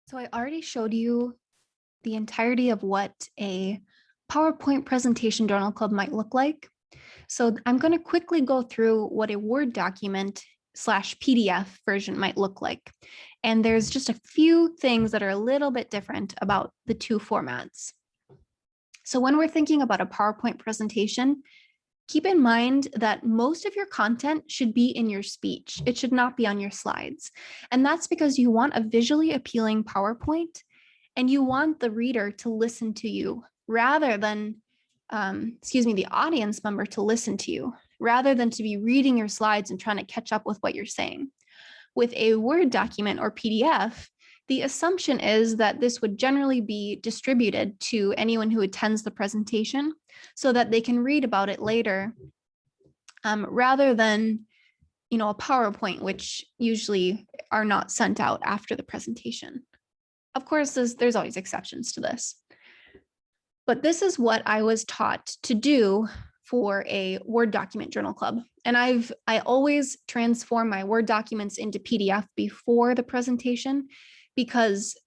So I already showed you the entirety of what a PowerPoint presentation journal club might look like. So I'm going to quickly go through what a Word document slash PDF version might look like. And there's just a few things that are a little bit different about the two formats. So when we're thinking about a PowerPoint presentation, keep in mind that most of your content should be in your speech. It should not be on your slides. And that's because you want a visually appealing PowerPoint and you want the reader to listen to you rather than, the audience member to listen to you rather than to be reading your slides and trying to catch up with what you're saying. With a Word document or PDF, the assumption is that this would generally be distributed to anyone who attends the presentation so that they can read about it later, rather than a PowerPoint, which usually are not sent out after the presentation. Of course, there's always exceptions to this. But this is what I was taught to do for a Word document journal club. And I always transform my Word documents into PDF before the presentation because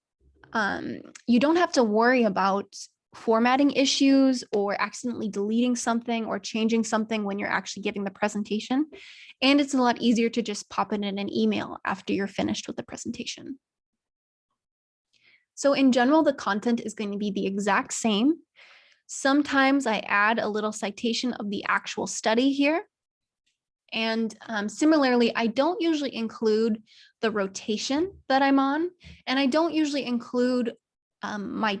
you don't have to worry about formatting issues or accidentally deleting something or changing something when you're actually giving the presentation. And it's a lot easier to just pop it in an email after you're finished with the presentation. So in general, the content is going to be the exact same. Sometimes I add a little citation of the actual study here. And similarly, I don't usually include the rotation that I'm on, and I don't usually include my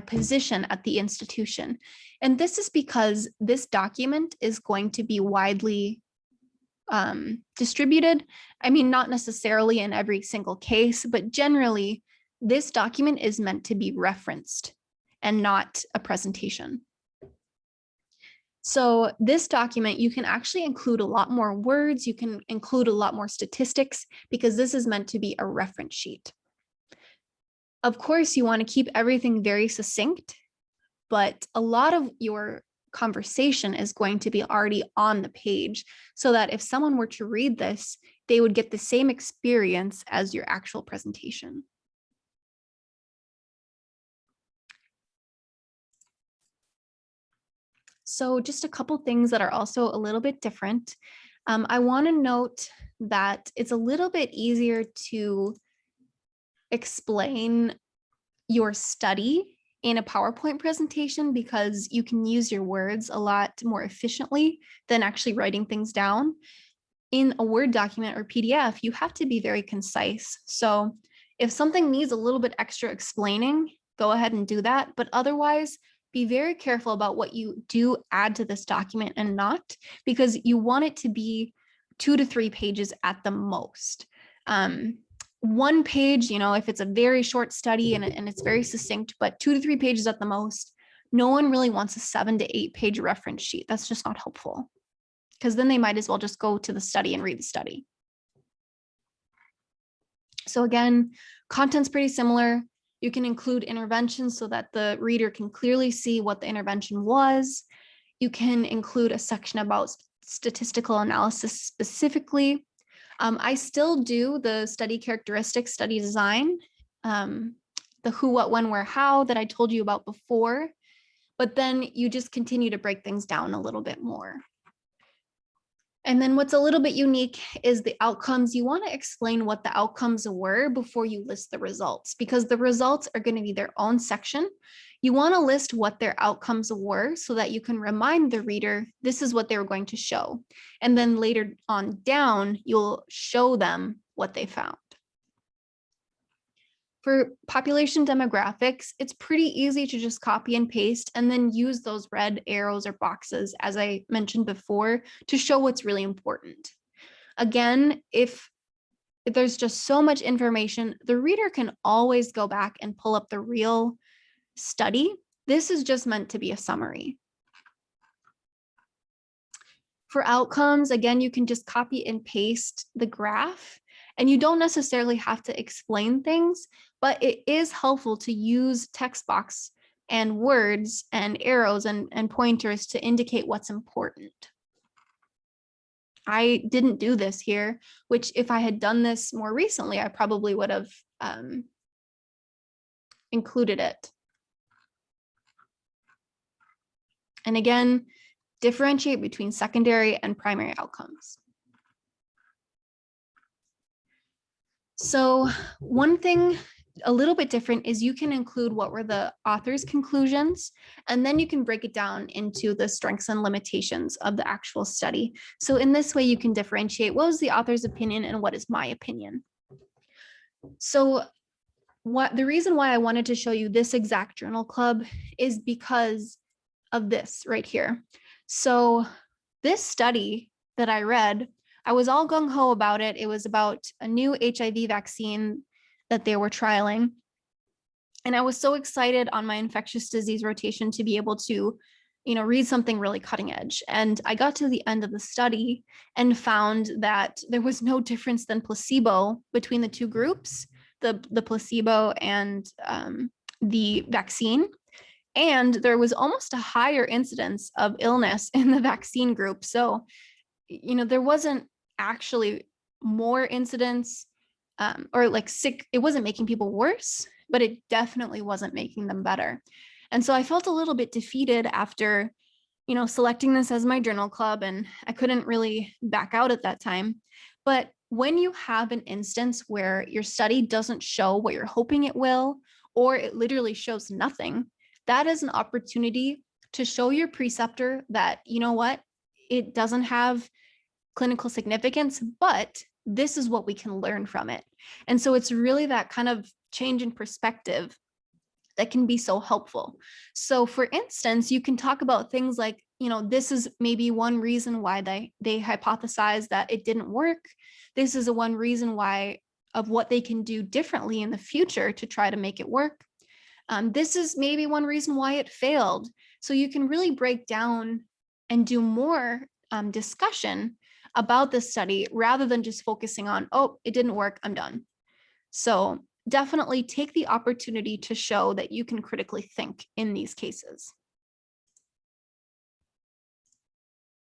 position at the institution. And this is because this document is going to be widely distributed. I mean, not necessarily in every single case, but generally, this document is meant to be referenced and not a presentation. So this document, you can actually include a lot more words, you can include a lot more statistics because this is meant to be a reference sheet. Of course, you want to keep everything very succinct, but a lot of your conversation is going to be already on the page so that if someone were to read this, they would get the same experience as your actual presentation. So just a couple things that are also a little bit different. I want to note that it's a little bit easier to explain your study in a PowerPoint presentation because you can use your words a lot more efficiently than actually writing things down. In a Word document or PDF, you have to be very concise. So if something needs a little bit extra explaining, go ahead and do that. But otherwise, be very careful about what you do add to this document and not, because you want it to be 2 to 3 pages at the most. One page, if it's a very short study and it's very succinct, but 2 to 3 pages at the most, no one really wants a 7 to 8 page reference sheet. That's just not helpful because then they might as well just go to the study and read the study. So again, content's pretty similar. You can include interventions so that the reader can clearly see what the intervention was. You can include a section about statistical analysis specifically. I still do the study characteristics, study design, the who, what, when, where, how that I told you about before, but then you just continue to break things down a little bit more. And then what's a little bit unique is the outcomes. You want to explain what the outcomes were before you list the results, because the results are going to be their own section. You want to list what their outcomes were so that you can remind the reader, this is what they were going to show. And then later on down, you'll show them what they found. For population demographics, it's pretty easy to just copy and paste and then use those red arrows or boxes, as I mentioned before, to show what's really important. Again, if there's just so much information, the reader can always go back and pull up the real study. This is just meant to be a summary. For outcomes, again, you can just copy and paste the graph, and you don't necessarily have to explain things, but it is helpful to use text box and words and arrows and pointers to indicate what's important. I didn't do this here, which if I had done this more recently, I probably would have included it. And again, differentiate between secondary and primary outcomes. So one thing a little bit different is you can include what were the author's conclusions, and then you can break it down into the strengths and limitations of the actual study. So in this way, you can differentiate what was the author's opinion and what is my opinion. So the reason why I wanted to show you this exact journal club is because of this right here. So this study that I read, I was all gung-ho about it. It was about a new HIV vaccine that they were trialing. And I was so excited on my infectious disease rotation to be able to, read something really cutting edge. And I got to the end of the study and found that there was no difference than placebo between the two groups, the placebo and the vaccine. And there was almost a higher incidence of illness in the vaccine group. So, there wasn't actually more incidence or like sick. It wasn't making people worse, but it definitely wasn't making them better. And so I felt a little bit defeated after, selecting this as my journal club, and I couldn't really back out at that time. But when you have an instance where your study doesn't show what you're hoping it will, or it literally shows nothing, that is an opportunity to show your preceptor that, it doesn't have clinical significance, but this is what we can learn from it. And so it's really that kind of change in perspective that can be so helpful. So for instance, you can talk about things like, this is maybe one reason why they hypothesized that it didn't work. This is one reason why of what they can do differently in the future to try to make it work. This is maybe one reason why it failed. So you can really break down and do more discussion about this study rather than just focusing on, oh, it didn't work, I'm done. So definitely take the opportunity to show that you can critically think in these cases.